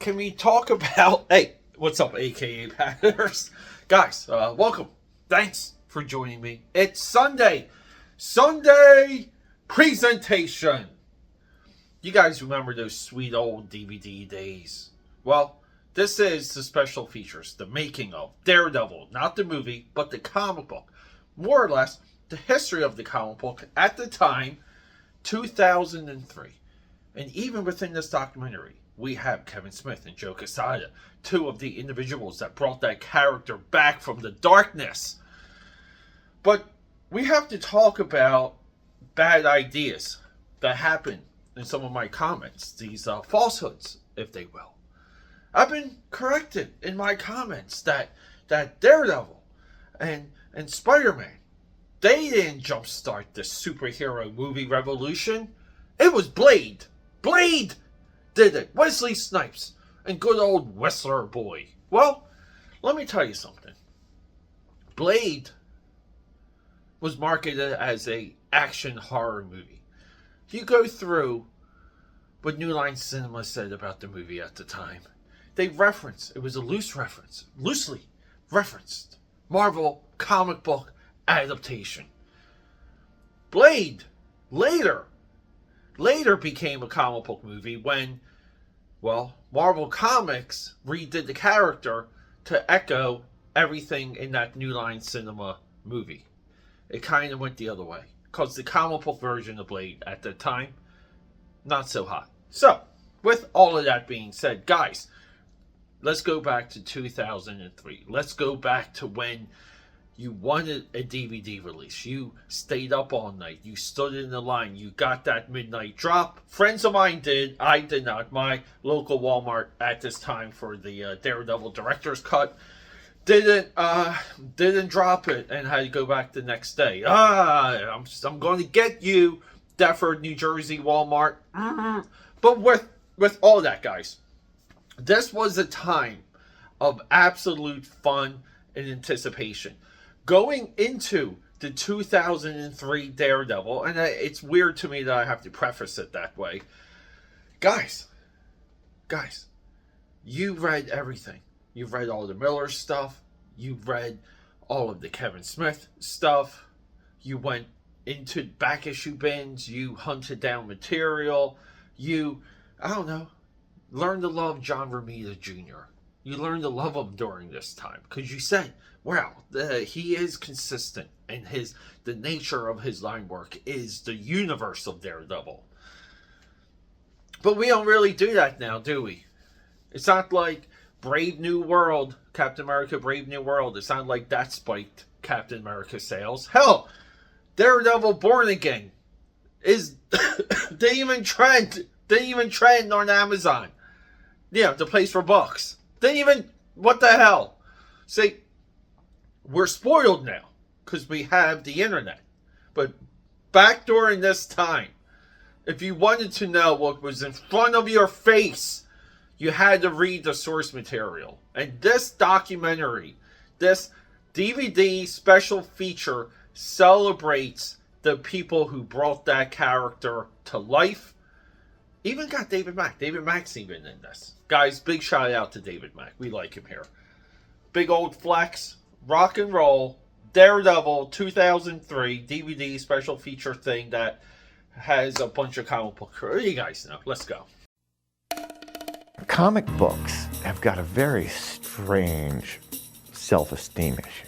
can we talk about... Hey, what's up, AKAPADers? Guys, welcome. Thanks for joining me. It's Sunday. Sunday presentation. You guys remember those sweet old DVD days? Well, this is the special features, the making of Daredevil, not the movie, but the comic book. More or less, the history of the comic book at the time, 2003. And even within this documentary, we have Kevin Smith and Joe Quesada, two of the individuals that brought that character back from the darkness. But we have to talk about bad ideas that happen in some of my comments, these falsehoods, if they will. I've been corrected in my comments that Daredevil and Spider-Man, they didn't jumpstart the superhero movie revolution. It was Blade. Blade did it. Wesley Snipes and good old Whistler boy. Well, let me tell you something. Blade was marketed as a action horror movie. You go through what New Line Cinema said about the movie at the time. They referenced, it was a loosely referenced Marvel comic book adaptation. Blade later became a comic book movie when, well, Marvel Comics redid the character to echo everything in that New Line Cinema movie. It kind of went the other way, because the comic book version of Blade at the time, not so hot. So, with all of that being said, guys, let's go back to 2003. Let's go back to when you wanted a DVD release. You stayed up all night. You stood in the line. You got that midnight drop. Friends of mine did. I did not. My local Walmart at this time for the Daredevil director's cut didn't drop it and had to go back the next day. I'm going to get you, Deptford, New Jersey Walmart. But with all that, guys, this was a time of absolute fun and anticipation. Going into the 2003 Daredevil, and it's weird to me that I have to preface it that way. Guys, you read everything. You've read all the Miller stuff. You've read all of the Kevin Smith stuff. You went into back issue bins. You hunted down material. You, I don't know, learned to love John Romita Jr. You learned to love him during this time because you said, wow, he is consistent, and the nature of his line work is the universe of Daredevil. But we don't really do that now, do we? It's not like Brave New World, Captain America Brave New World. It's not like that spiked Captain America sales. Hell, Daredevil Born Again is didn't even trend on Amazon. Yeah, the place for bucks. What the hell? See, we're spoiled now because we have the internet. But back during this time, if you wanted to know what was in front of your face, you had to read the source material. And this documentary, this DVD special feature, celebrates the people who brought that character to life. Even got David Mack. David Mack's even in this. Guys, big shout out to David Mack. We like him here. Big old flex. Rock and roll. Daredevil 2003 DVD special feature thing that has a bunch of comic book. You guys know. Let's go. Comic books have got a very strange self-esteem issue.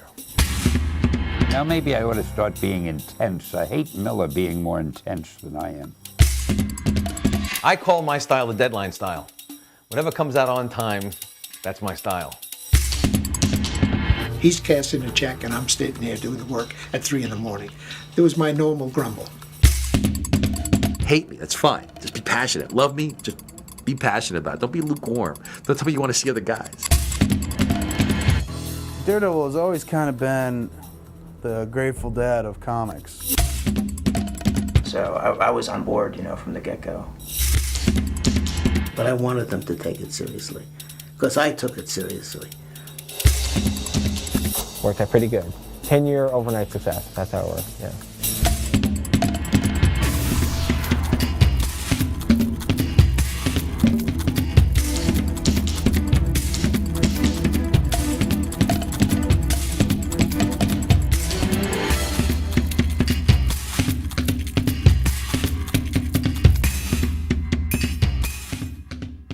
Now maybe I ought to start being intense. I hate Miller being more intense than I am. I call my style the deadline style. Whatever comes out on time, that's my style. He's casting a check and I'm sitting there doing the work at 3 in the morning. It was my normal grumble. Hate me, that's fine. Just be passionate. Love me, just be passionate about it. Don't be lukewarm. Don't tell me you want to see other guys. Daredevil has always kind of been the Grateful Dead of comics. So I was on board, from the get-go. But I wanted them to take it seriously, because I took it seriously. Worked out pretty good. 10-year overnight success. That's how it worked, yeah.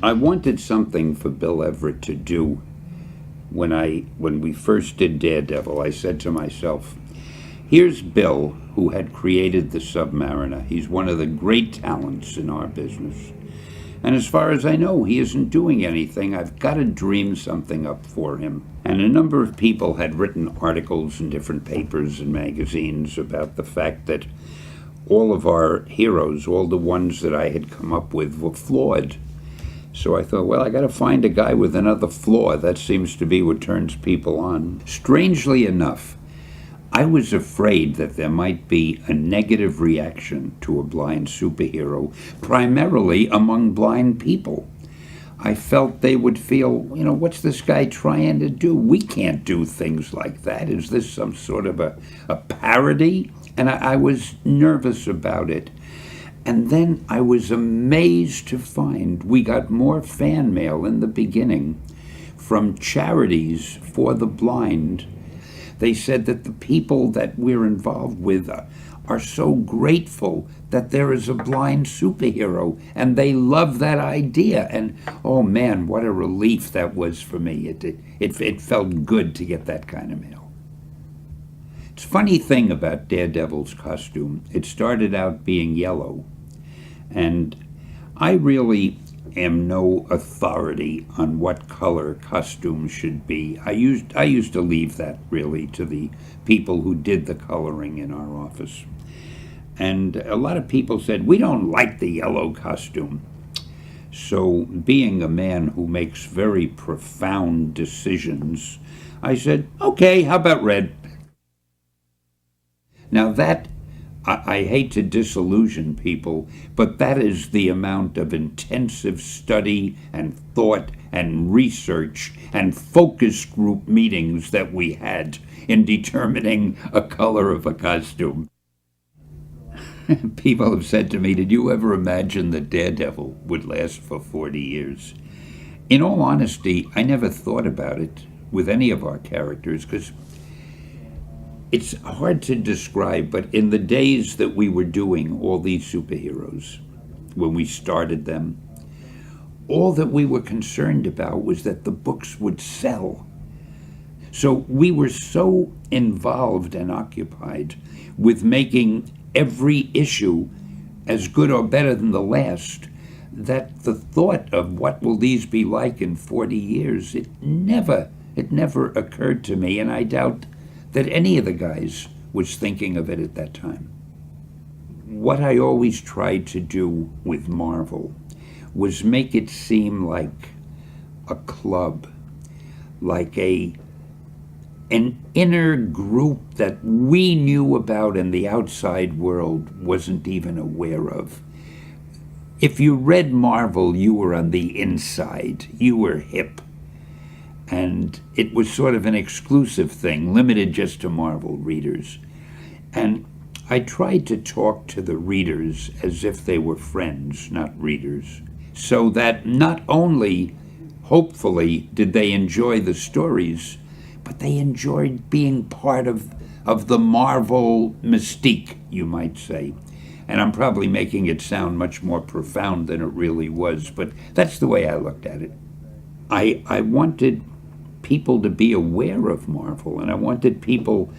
I wanted something for Bill Everett to do. When we first did Daredevil, I said to myself, here's Bill, who had created the Submariner. He's one of the great talents in our business. And as far as I know, he isn't doing anything. I've got to dream something up for him. And a number of people had written articles in different papers and magazines about the fact that all of our heroes, all the ones that I had come up with, were flawed. So I thought, well, I got to find a guy with another flaw. That seems to be what turns people on. Strangely enough, I was afraid that there might be a negative reaction to a blind superhero, primarily among blind people. I felt they would feel, what's this guy trying to do? We can't do things like that. Is this some sort of a parody? And I was nervous about it. And then I was amazed to find we got more fan mail in the beginning from charities for the blind. They said that the people that we're involved with are so grateful that there is a blind superhero, and they love that idea. And oh man, what a relief that was for me. It felt good to get that kind of mail. It's a funny thing about Daredevil's costume. It started out being yellow, and I really am no authority on what color costumes should be. I used to leave that really to the people who did the coloring in our office. And a lot of people said, we don't like the yellow costume. So being a man who makes very profound decisions, I said, okay, how about red? Now that, I hate to disillusion people, but that is the amount of intensive study and thought and research and focus group meetings that we had in determining a color of a costume. People have said to me, did you ever imagine that Daredevil would last for 40 years? In all honesty, I never thought about it with any of our characters, because it's hard to describe, but in the days that we were doing all these superheroes, when we started them, all that we were concerned about was that the books would sell. So we were so involved and occupied with making every issue as good or better than the last, that the thought of what will these be like in 40 years, it never occurred to me, and I doubt that any of the guys was thinking of it at that time. What I always tried to do with Marvel was make it seem like a club, like an inner group that we knew about and the outside world wasn't even aware of. If you read Marvel, you were on the inside, you were hip. And it was sort of an exclusive thing, limited just to Marvel readers. And I tried to talk to the readers as if they were friends, not readers, so that not only, hopefully, did they enjoy the stories, but they enjoyed being part of the Marvel mystique, you might say. And I'm probably making it sound much more profound than it really was, but that's the way I looked at it. I wanted people to be aware of Marvel, and I wanted people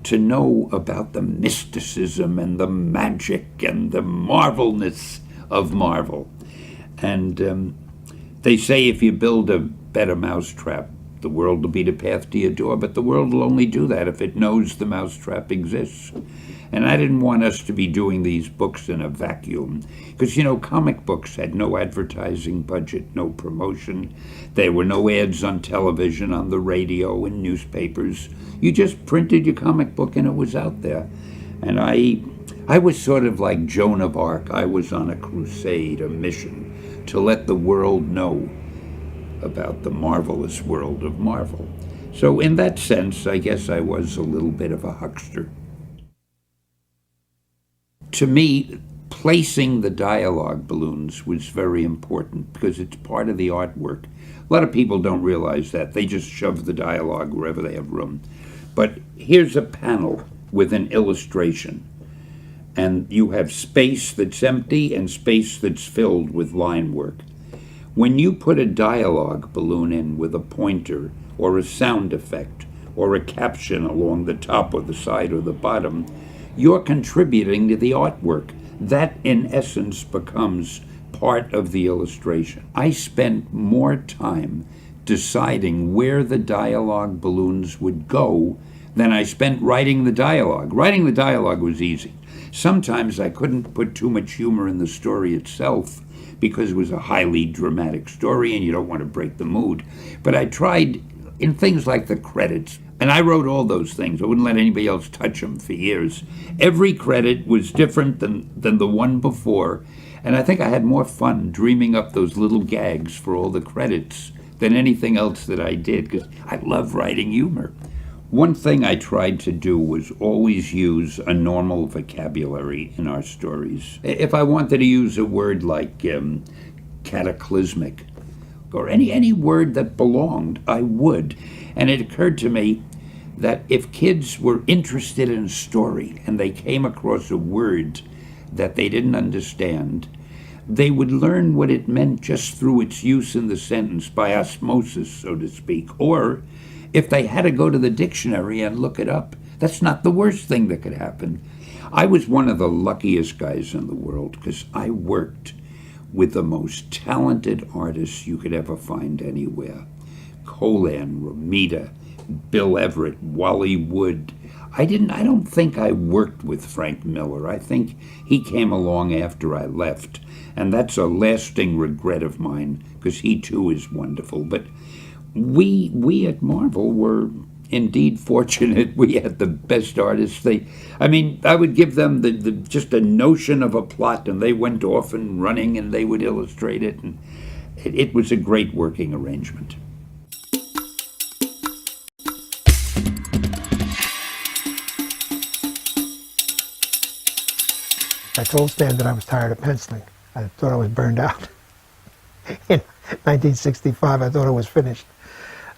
to know about the mysticism and the magic and the marvelness of Marvel. And they say if you build a better mousetrap, the world will be the path to your door, but the world will only do that if it knows the mousetrap exists. And I didn't want us to be doing these books in a vacuum, because, comic books had no advertising budget, no promotion. There were no ads on television, on the radio, in newspapers. You just printed your comic book and it was out there. And I was sort of like Joan of Arc. I was on a crusade, a mission, to let the world know about the marvelous world of Marvel. So in that sense, I guess I was a little bit of a huckster. To me, placing the dialogue balloons was very important because it's part of the artwork. A lot of people don't realize that. They just shove the dialogue wherever they have room. But here's a panel with an illustration, and you have space that's empty and space that's filled with line work. When you put a dialogue balloon in with a pointer or a sound effect or a caption along the top or the side or the bottom, you're contributing to the artwork. That, in essence, becomes part of the illustration. I spent more time deciding where the dialogue balloons would go than I spent writing the dialogue. Writing the dialogue was easy. Sometimes I couldn't put too much humor in the story itself because it was a highly dramatic story and you don't want to break the mood. But I tried in things like the credits, and I wrote all those things. I wouldn't let anybody else touch them for years. Every credit was different than the one before, and I think I had more fun dreaming up those little gags for all the credits than anything else that I did, because I love writing humor. One thing I tried to do was always use a normal vocabulary in our stories. If I wanted to use a word like cataclysmic, or any word that belonged, I would. And it occurred to me that if kids were interested in a story and they came across a word that they didn't understand, they would learn what it meant just through its use in the sentence, by osmosis, so to speak. Or if they had to go to the dictionary and look it up, that's not the worst thing that could happen. I was one of the luckiest guys in the world because I worked with the most talented artists you could ever find anywhere. Colan, Romita, Bill Everett, Wally Wood. I don't think I worked with Frank Miller. I think he came along after I left. And that's a lasting regret of mine, because he too is wonderful. But we at Marvel were indeed fortunate. We had the best artists. I would give them just a notion of a plot, and they went off and running, and they would illustrate it. And it was a great working arrangement. I told Stan that I was tired of penciling. I thought I was burned out. In 1965, I thought I was finished.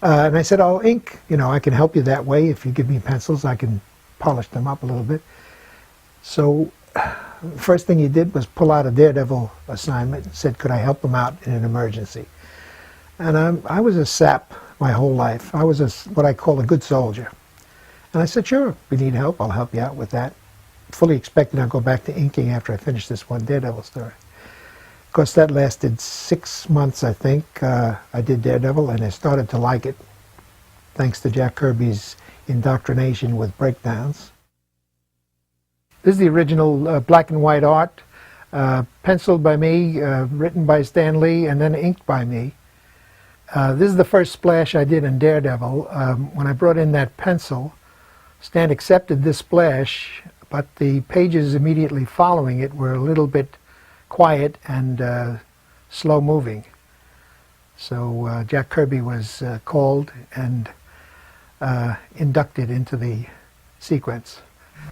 And I said, oh, ink, I can help you that way. If you give me pencils, I can polish them up a little bit. So first thing he did was pull out a Daredevil assignment and said, could I help him out in an emergency? And I was a sap my whole life. I was what I call a good soldier. And I said, sure, if you need help, I'll help you out with that. Fully expecting I'll go back to inking after I finish this one Daredevil story. Of course, that lasted 6 months, I think. I did Daredevil, and I started to like it, thanks to Jack Kirby's indoctrination with breakdowns. This is the original black and white art, penciled by me, written by Stan Lee, and then inked by me. This is the first splash I did in Daredevil. When I brought in that pencil, Stan accepted this splash, but the pages immediately following it were a little bit quiet and slow moving. So Jack Kirby was called and inducted into the sequence.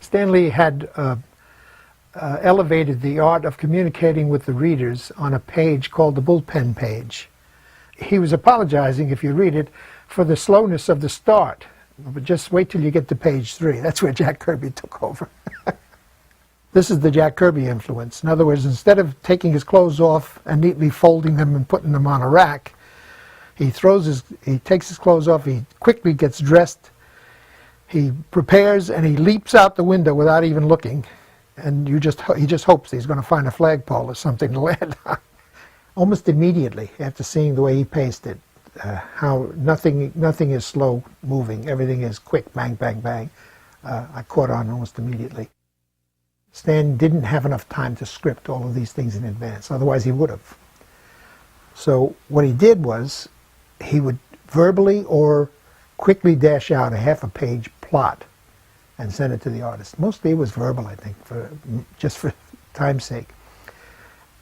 Stan Lee had elevated the art of communicating with the readers on a page called the bullpen page. He was apologizing, if you read it, for the slowness of the start. But just wait till you get to page 3. That's where Jack Kirby took over. This is the Jack Kirby influence. In other words, instead of taking his clothes off and neatly folding them and putting them on a rack, he takes his clothes off, he quickly gets dressed, he prepares, and he leaps out the window without even looking. And he just hopes he's going to find a flagpole or something to land on. Almost immediately, after seeing the way he paced it, how nothing is slow moving, everything is quick, bang, bang, bang, I caught on almost immediately. Stan didn't have enough time to script all of these things in advance, otherwise he would have. So what he did was, he would verbally or quickly dash out a half-a-page plot and send it to the artist. Mostly it was verbal, I think, just for time's sake.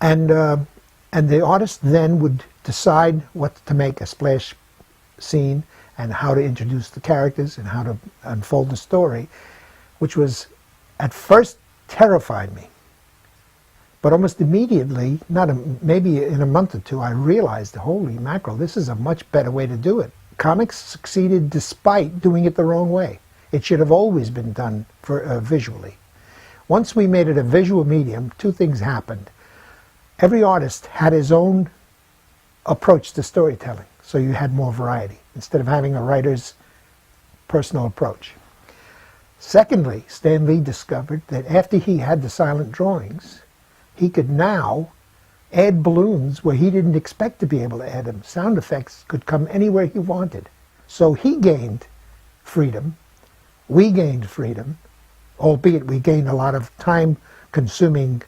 And the artist then would decide what to make a splash scene and how to introduce the characters and how to unfold the story, which was, at first, terrified me. But almost immediately, maybe in a month or two, I realized, holy mackerel, this is a much better way to do it. Comics succeeded despite doing it the wrong way. It should have always been done visually. Once we made it a visual medium, two things happened. Every artist had his own approach to storytelling. So you had more variety instead of having a writer's personal approach. Secondly, Stan Lee discovered that after he had the silent drawings, he could now add balloons where he didn't expect to be able to add them. Sound effects could come anywhere he wanted. So he gained freedom. We gained freedom, albeit we gained a lot of time-consuming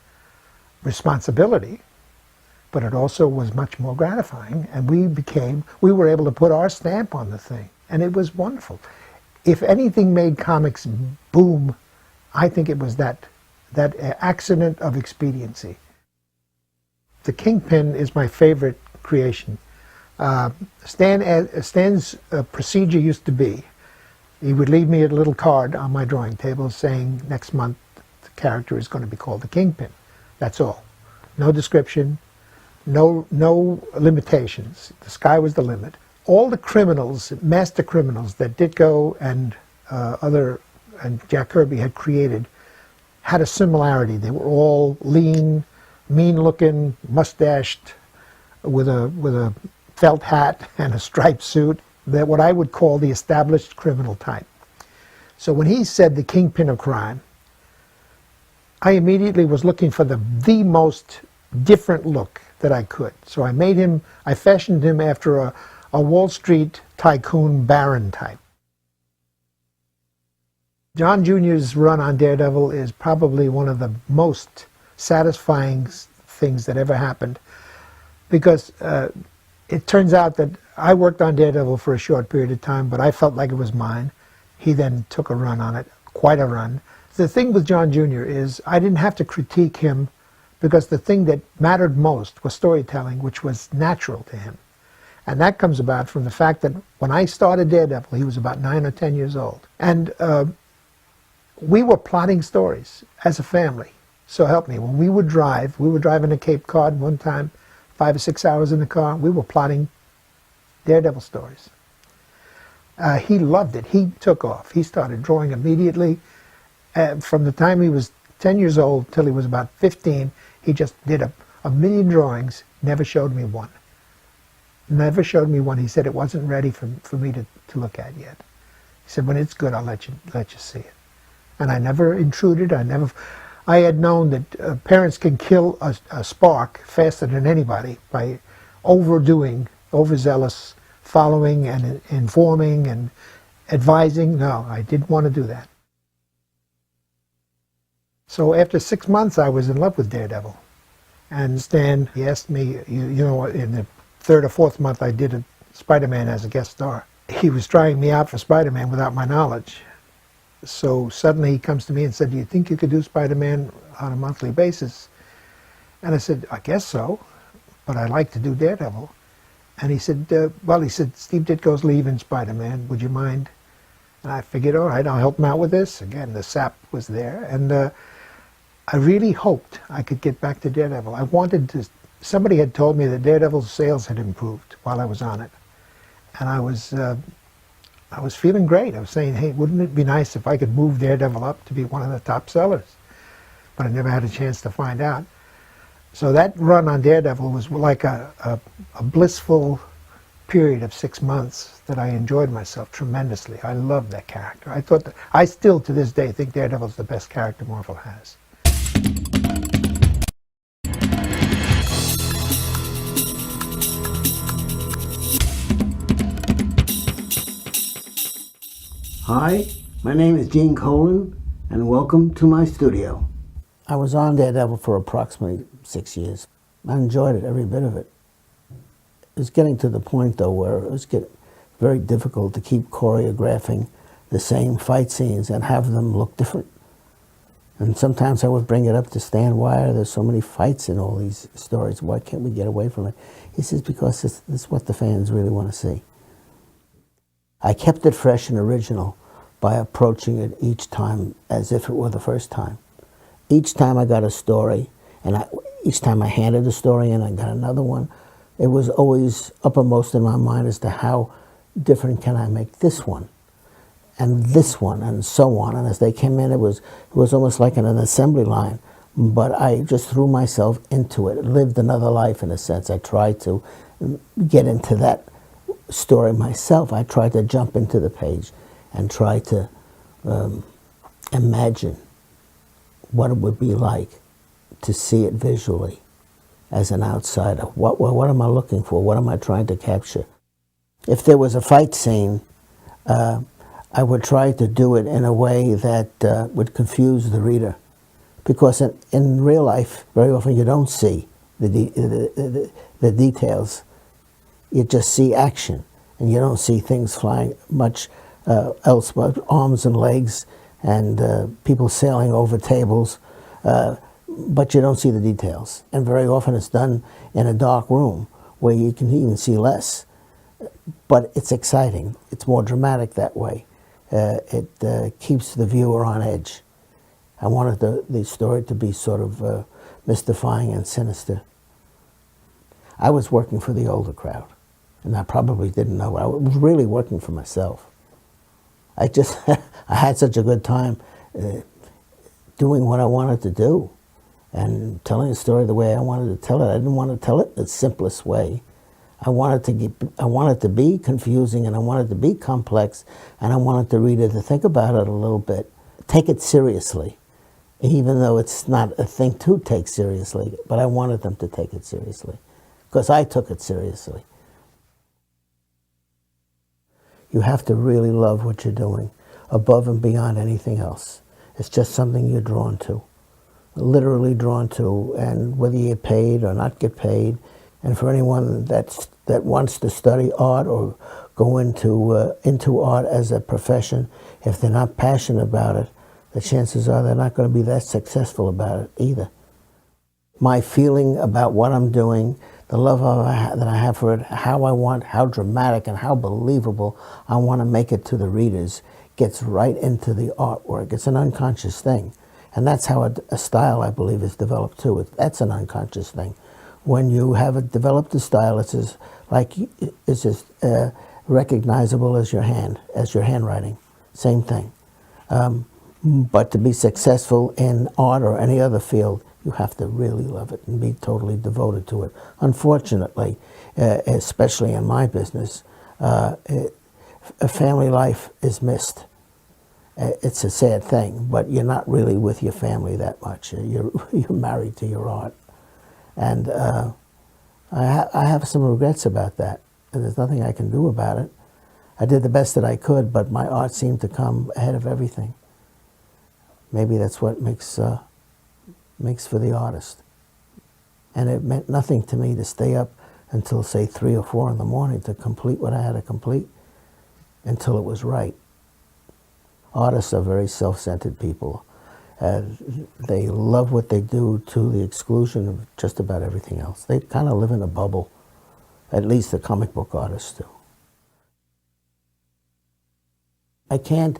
responsibility, but it also was much more gratifying, and we were able to put our stamp on the thing, and it was wonderful. If anything made comics boom, I think it was that accident of expediency. The Kingpin is my favorite creation. Stan's procedure used to be, he would leave me a little card on my drawing table saying next month the character is going to be called the Kingpin. That's all. No description, no limitations. The sky was the limit. All the criminals, master criminals that Ditko and Jack Kirby had created had a similarity. They were all lean, mean-looking, mustached, with a felt hat and a striped suit. That what I would call the established criminal type. So when he said the Kingpin of crime, I immediately was looking for the most different look that I could. So I fashioned him after a Wall Street tycoon baron type. John Jr.'s run on Daredevil is probably one of the most satisfying things that ever happened, because it turns out that I worked on Daredevil for a short period of time, but I felt like it was mine. He then took a run on it, quite a run. The thing with John Jr. is I didn't have to critique him, because the thing that mattered most was storytelling, which was natural to him. And that comes about from the fact that when I started Daredevil, he was about 9 or 10 years old. And we were plotting stories as a family. So help me, when we were driving to Cape Cod one time, 5 or 6 hours in the car, we were plotting Daredevil stories. He loved it. He took off. He started drawing immediately. From the time he was 10 years old till he was about 15, he just did a million drawings, never showed me one. Never showed me one. He said it wasn't ready for me to look at yet. He said, when it's good, I'll let you see it. And I never intruded. I had known that parents can kill a spark faster than anybody by overzealous following and informing and advising. No, I didn't want to do that. So after 6 months, I was in love with Daredevil. And Stan, he asked me, you know, in the 3rd or 4th month, I did a Spider-Man as a guest star. He was trying me out for Spider-Man without my knowledge. So suddenly he comes to me and said, do you think you could do Spider-Man on a monthly basis? And I said, I guess so, but I like to do Daredevil. And he said, Steve Ditko's leaving Spider-Man, would you mind? And I figured, all right, I'll help him out with this. Again, the sap was there. And I really hoped I could get back to Daredevil. I wanted to, somebody had told me that Daredevil's sales had improved while I was on it. And I was feeling great. I was saying, hey, wouldn't it be nice if I could move Daredevil up to be one of the top sellers? But I never had a chance to find out. So that run on Daredevil was like a blissful period of 6 months that I enjoyed myself tremendously. I loved that character. I still to this day think Daredevil's the best character Marvel has. Hi, my name is Gene Colan, and welcome to my studio. I was on Daredevil for approximately 6 years. I enjoyed it, every bit of it. It was getting to the point, though, where it was getting very difficult to keep choreographing the same fight scenes and have them look different. And sometimes I would bring it up to Stan, why are there so many fights in all these stories? Why can't we get away from it? He says, because this is what the fans really want to see. I kept it fresh and original by approaching it each time as if it were the first time. Each time I got a story, and each time I handed a story and I got another one, it was always uppermost in my mind as to how different can I make this one, and this one, and so on. And as they came in, it was almost like an assembly line but I just threw myself into it, lived another life in a sense. I tried to get into that story myself. I tried to jump into the page and try to imagine what it would be like to see it visually as an outsider. What am I looking for? What am I trying to capture? If there was a fight scene, I would try to do it in a way that would confuse the reader. Because in real life, very often you don't see the details. You just see action, and you don't see things flying much else but arms and legs and people sailing over tables, but you don't see the details. And very often it's done in a dark room where you can even see less. But it's exciting. It's more dramatic that way. It keeps the viewer on edge. I wanted the story to be sort of mystifying and sinister. I was working for the older crowd, and I probably didn't know it. I was really working for myself. I had such a good time doing what I wanted to do and telling the story the way I wanted to tell it. I didn't want to tell it the simplest way. I wanted to be confusing, and I wanted to be complex, and I wanted the reader to think about it a little bit, take it seriously, even though it's not a thing to take seriously, but I wanted them to take it seriously, because I took it seriously. You have to really love what you're doing, above and beyond anything else. It's just something you're drawn to, literally drawn to, and whether you get paid or not get paid. And for anyone that wants to study art or go into art as a profession, if they're not passionate about it, the chances are they're not going to be that successful about it either. My feeling about what I'm doing, the love that I have for it, how dramatic and how believable I want to make it to the readers, gets right into the artwork. It's an unconscious thing. And that's how a style, I believe, is developed too. That's an unconscious thing. When you have developed a style, it's as recognizable as your handwriting. Same thing. But to be successful in art or any other field, you have to really love it and be totally devoted to it. Unfortunately, especially in my business, a family life is missed. It's a sad thing, but you're not really with your family that much. You're married to your art. And I have some regrets about that. And there's nothing I can do about it. I did the best that I could, but my art seemed to come ahead of everything. Maybe that's what makes for the artist. And it meant nothing to me to stay up until, say, 3 or 4 in the morning to complete what I had to complete until it was right. Artists are very self-centered people. They love what they do to the exclusion of just about everything else. They kind of live in a bubble, at least the comic book artists do. I can't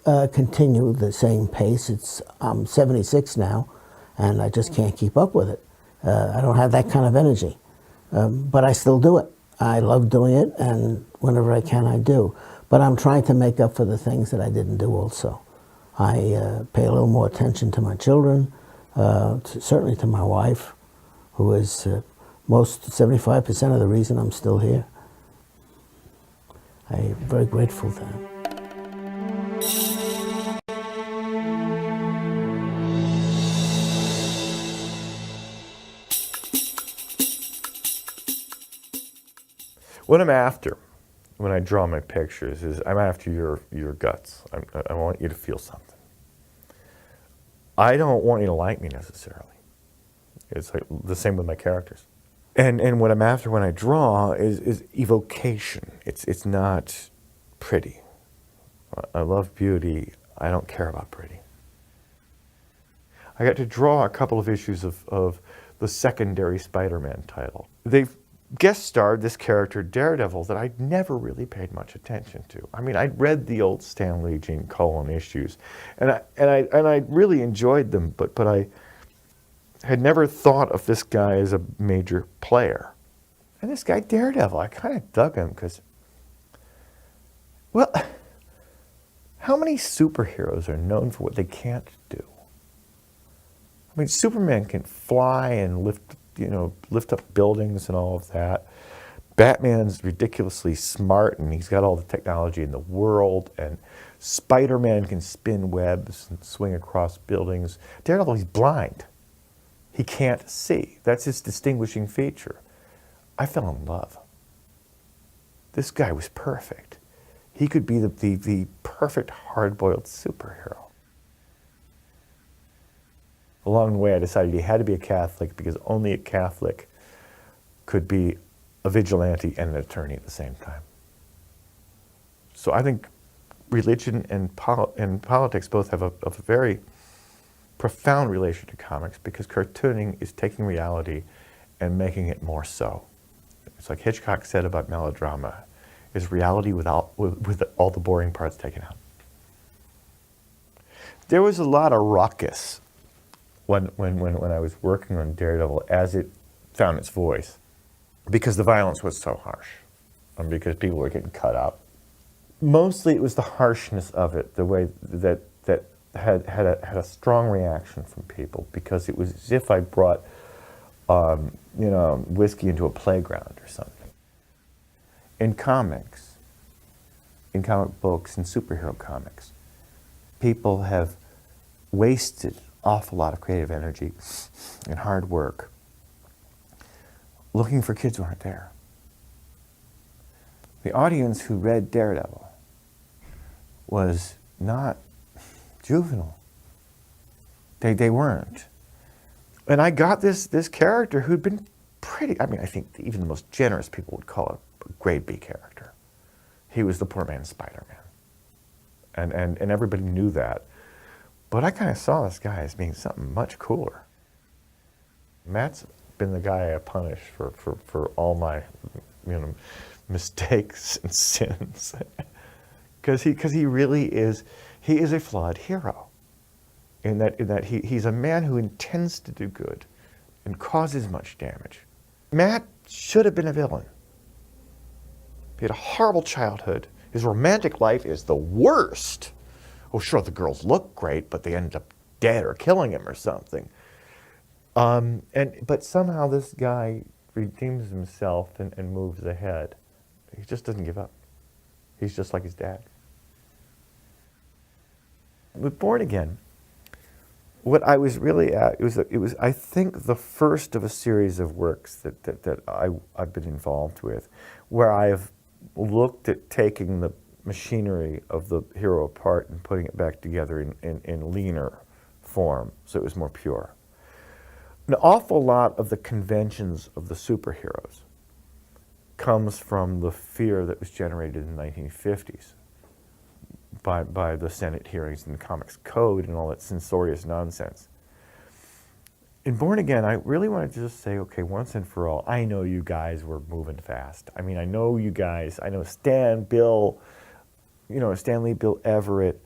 continue the same pace. I'm 76 now, and I just can't keep up with it. I don't have that kind of energy, but I still do it. I love doing it, and whenever I can, I do. But I'm trying to make up for the things that I didn't do also. I pay a little more attention to my children, certainly to my wife, who is 75% of the reason I'm still here. I'm very grateful to them. What I'm after when I draw my pictures is I'm after your guts. I want you to feel something. I don't want you to like me necessarily. It's like the same with my characters. And what I'm after when I draw is evocation. It's not pretty. I love beauty. I don't care about pretty. I got to draw a couple of issues of the secondary Spider-Man title. They've guest starred this character, Daredevil, that I'd never really paid much attention to. I mean, I'd read the old Stan Lee, Gene Colan issues, and I really enjoyed them, but I had never thought of this guy as a major player. And this guy, Daredevil, I kind of dug him because, well, how many superheroes are known for what they can't do? I mean, Superman can fly and lift up buildings and all of that. Batman's ridiculously smart and he's got all the technology in the world, and Spider-Man can spin webs and swing across buildings. Daredevil, he's blind. He can't see. That's his distinguishing feature. I fell in love. This guy was perfect. He could be the perfect hard-boiled superhero. Along the way, I decided he had to be a Catholic because only a Catholic could be a vigilante and an attorney at the same time. So I think religion and politics both have a very profound relation to comics, because cartooning is taking reality and making it more so. It's like Hitchcock said about melodrama, is reality with all the boring parts taken out. There was a lot of ruckus when I was working on Daredevil as it found its voice, because the violence was so harsh, and because people were getting cut up. Mostly it was the harshness of it, the way that had a strong reaction from people, because it was as if I brought whiskey into a playground or something. In comics, in comic books, in superhero comics, people have wasted an awful lot of creative energy and hard work looking for kids who aren't there. The audience who read Daredevil was not juvenile. They weren't. And I got this character who'd been pretty, I mean, I think even the most generous people would call it a grade B character. He was the poor man's Spider-Man. And everybody knew that. But I kind of saw this guy as being something much cooler. Matt's been the guy I punish for all my mistakes and sins. Because he really is, he is a flawed hero. In that he's a man who intends to do good and causes much damage. Matt should have been a villain. He had a horrible childhood. His romantic life is the worst. Oh, sure, the girls look great, but they end up dead or killing him or something. But somehow this guy redeems himself and moves ahead. He just doesn't give up. He's just like his dad. With Born Again, what I was really at, it was I think the first of a series of works that I've been involved with, where I've looked at taking the machinery of the hero apart and putting it back together in leaner form, so it was more pure. An awful lot of the conventions of the superheroes comes from the fear that was generated in the 1950s by the Senate hearings and the Comics Code and all that censorious nonsense. In Born Again, I really wanted to just say, okay, once and for all, I know you guys were moving fast. I mean, I know you guys, I know Stan, Bill, Stanley, Bill Everett,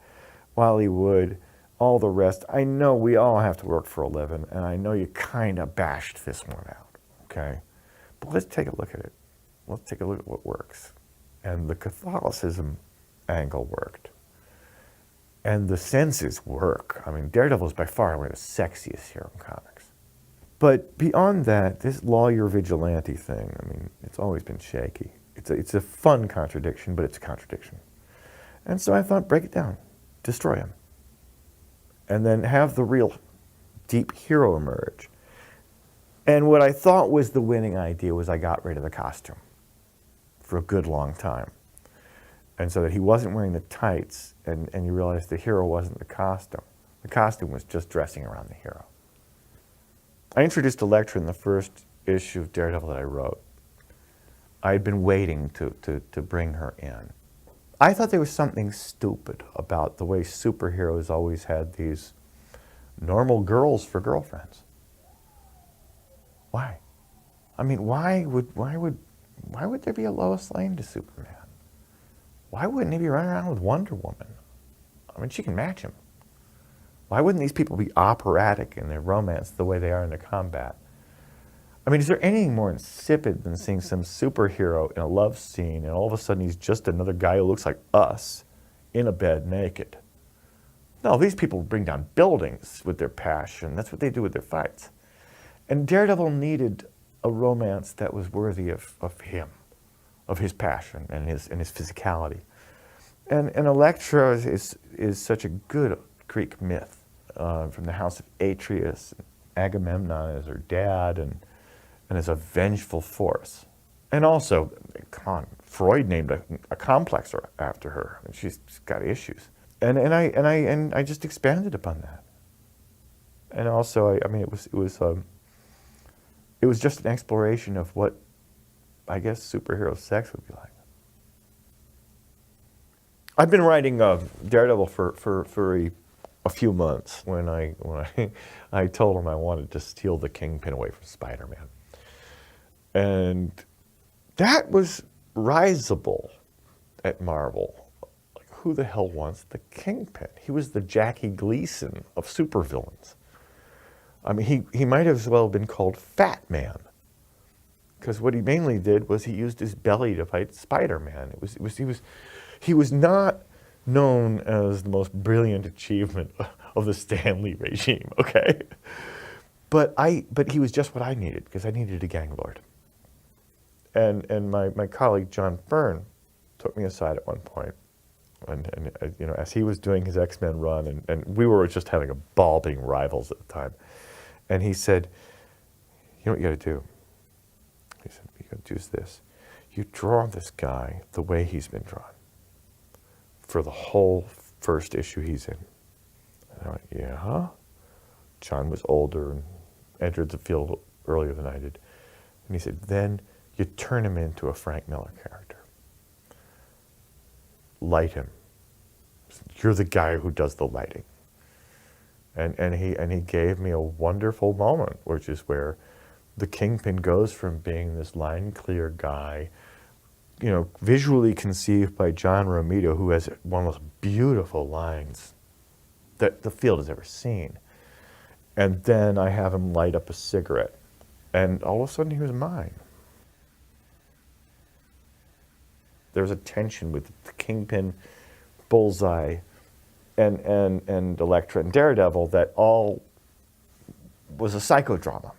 Wally Wood, all the rest. I know we all have to work for a living, and I know you kind of bashed this one out, okay? But let's take a look at it. Let's take a look at what works. And the Catholicism angle worked. And the senses work. I mean, Daredevil is by far and away the sexiest hero in comics. But beyond that, this lawyer vigilante thing, I mean, it's always been shaky. It's a fun contradiction, but it's a contradiction. And so I thought, break it down, destroy him. And then have the real deep hero emerge. And what I thought was the winning idea was I got rid of the costume for a good long time. And so that he wasn't wearing the tights, and you realize the hero wasn't the costume. The costume was just dressing around the hero. I introduced Elektra in the first issue of Daredevil that I wrote. I had been waiting to bring her in. I thought there was something stupid about the way superheroes always had these normal girls for girlfriends. Why? I mean, why would there be a Lois Lane to Superman? Why wouldn't he be running around with Wonder Woman? I mean, she can match him. Why wouldn't these people be operatic in their romance the way they are in their combat? I mean, is there anything more insipid than seeing some superhero in a love scene and all of a sudden he's just another guy who looks like us in a bed naked? No, these people bring down buildings with their passion. That's what they do with their fights. And Daredevil needed a romance that was worthy of him, of his passion and his physicality. And Elektra is such a good Greek myth from the house of Atreus. Agamemnon is her dad and is a vengeful force. And also, come on, Freud named a complex after her. I mean, she's got issues. And I just expanded upon that. And also, I mean, it was just an exploration of what I guess superhero sex would be like. I've been writing Daredevil for a few months when I told him I wanted to steal the Kingpin away from Spider-Man. And that was risible at Marvel. Like, who the hell wants the Kingpin? He was the Jackie Gleason of supervillains. I mean, he might as well have been called Fat Man, because what he mainly did was he used his belly to fight Spider-Man. He was not known as the most brilliant achievement of the Stan Lee regime, okay? But he was just what I needed, because I needed a gang lord. And my colleague John Byrne took me aside at one point, and you know, as he was doing his X-Men run, and we were just having a ball being rivals at the time, and he said, "You know what you got to do?" He said, "You got to do this. You draw this guy the way he's been drawn for the whole first issue he's in." And I went, "Yeah." John was older and entered the field earlier than I did, and he said, "Then you turn him into a Frank Miller character. Light him. You're the guy who does the lighting." And he gave me a wonderful moment, which is where the Kingpin goes from being this line clear guy, you know, visually conceived by John Romita, who has one of the most beautiful lines that the field has ever seen. And then I have him light up a cigarette, and all of a sudden he was mine. There's a tension with the Kingpin, Bullseye, and Elektra and Daredevil that all was a psychodrama.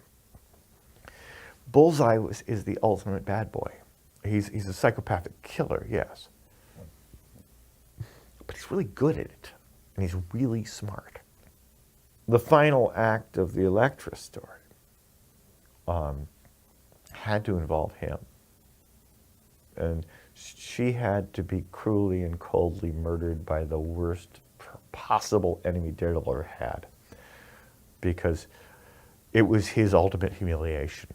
Bullseye is the ultimate bad boy. He's a psychopathic killer, yes. But he's really good at it, and he's really smart. The final act of the Elektra story had to involve him. And she had to be cruelly and coldly murdered by the worst possible enemy Daredevil ever had, because it was his ultimate humiliation.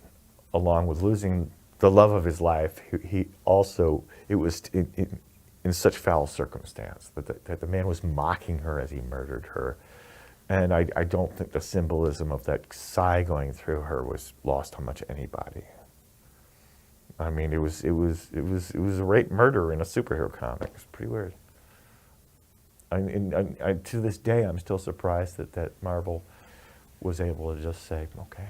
Along with losing the love of his life, he also, it was in such foul circumstance that the man was mocking her as he murdered her. And I don't think the symbolism of that sigh going through her was lost on much anybody. I mean, it was a rape murder in a superhero comic. It's pretty weird. To this day, I'm still surprised that Marvel was able to just say, okay.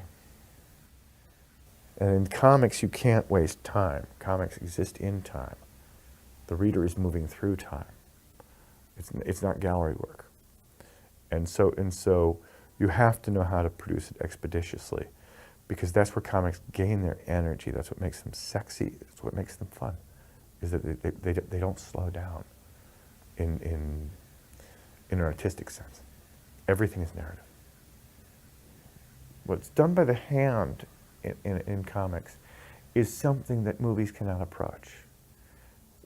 And in comics, you can't waste time. Comics exist in time. The reader is moving through time. It's not gallery work. And so you have to know how to produce it expeditiously, because that's where comics gain their energy. That's what makes them sexy. That's what makes them fun, is that they don't slow down in an artistic sense. Everything is narrative. What's done by the hand in comics is something that movies cannot approach.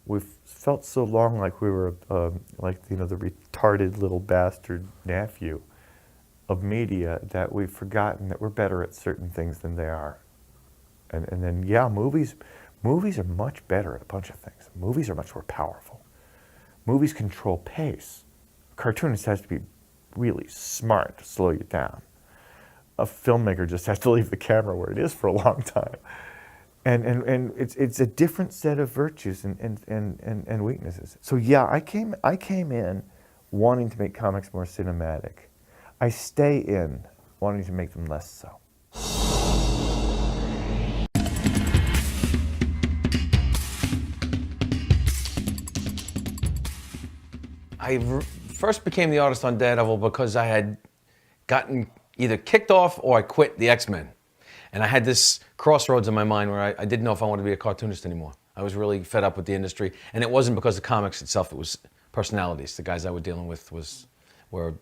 We've felt so long like we were like, you know, the retarded little bastard nephew of media that we've forgotten that we're better at certain things than they are. And then, yeah, movies are much better at a bunch of things. Movies are much more powerful. Movies control pace. A cartoonist has to be really smart to slow you down. A filmmaker just has to leave the camera where it is for a long time. And it's a different set of virtues and weaknesses. So yeah, I came in wanting to make comics more cinematic. I stay in wanting to make them less so. I first became the artist on Daredevil because I had gotten either kicked off or I quit the X-Men. And I had this crossroads in my mind where I didn't know if I wanted to be a cartoonist anymore. I was really fed up with the industry. And it wasn't because of comics itself, it was personalities. The guys I was dealing with were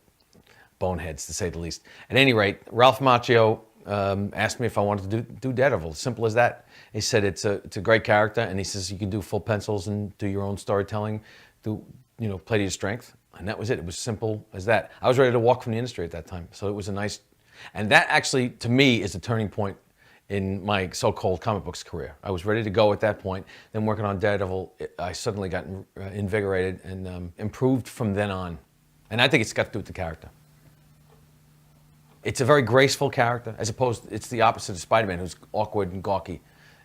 boneheads, to say the least. At any rate, Ralph Macchio asked me if I wanted to do Daredevil. Simple as that. He said it's a great character, and he says you can do full pencils and do your own storytelling, play to your strength. And that was it. It was simple as that. I was ready to walk from the industry at that time. So it was a nice, and that actually, to me, is a turning point in my so-called comic books career. I was ready to go at that point. Then working on Daredevil, I suddenly got invigorated and improved from then on. And I think it's got to do with the character. It's a very graceful character, as opposed, it's the opposite of Spider-Man, who's awkward and gawky.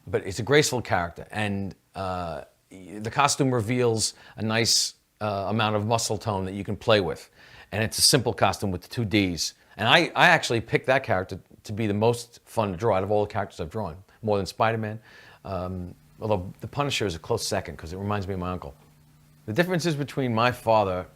But it's a graceful character, and the costume reveals a nice amount of muscle tone that you can play with. And it's a simple costume with the 2 Ds. And I actually picked that character to be the most fun to draw out of all the characters I've drawn, more than Spider-Man. Although the Punisher is a close second because it reminds me of my uncle. The differences between my father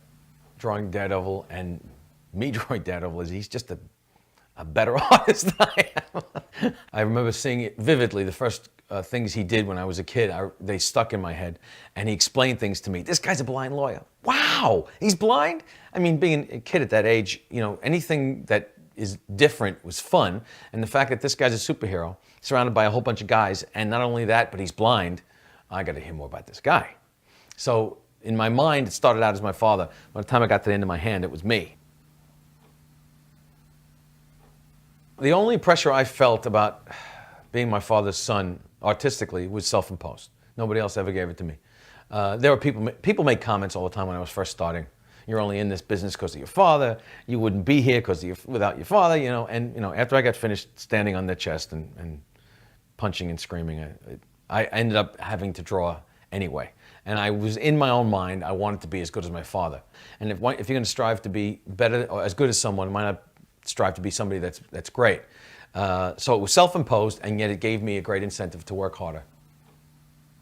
drawing Daredevil and me drawing Daredevil is he's just a better artist than I am. I remember seeing it vividly. The first things he did when I was a kid, they stuck in my head. And he explained things to me. This guy's a blind lawyer. Wow, he's blind? I mean, being a kid at that age, anything that is different was fun. And the fact that this guy's a superhero, surrounded by a whole bunch of guys, and not only that, but he's blind, I got to hear more about this guy. So in my mind, it started out as my father. By the time I got to the end of my hand, it was me. The only pressure I felt about being my father's son artistically was self-imposed. Nobody else ever gave it to me. There were people made comments all the time when I was first starting. You're only in this business because of your father. You wouldn't be here without your father, And after I got finished standing on their chest and punching and screaming, I ended up having to draw anyway. And I was in my own mind, I wanted to be as good as my father. And if you're going to strive to be better or as good as someone, why not strive to be somebody that's great? So it was self-imposed, and yet it gave me a great incentive to work harder.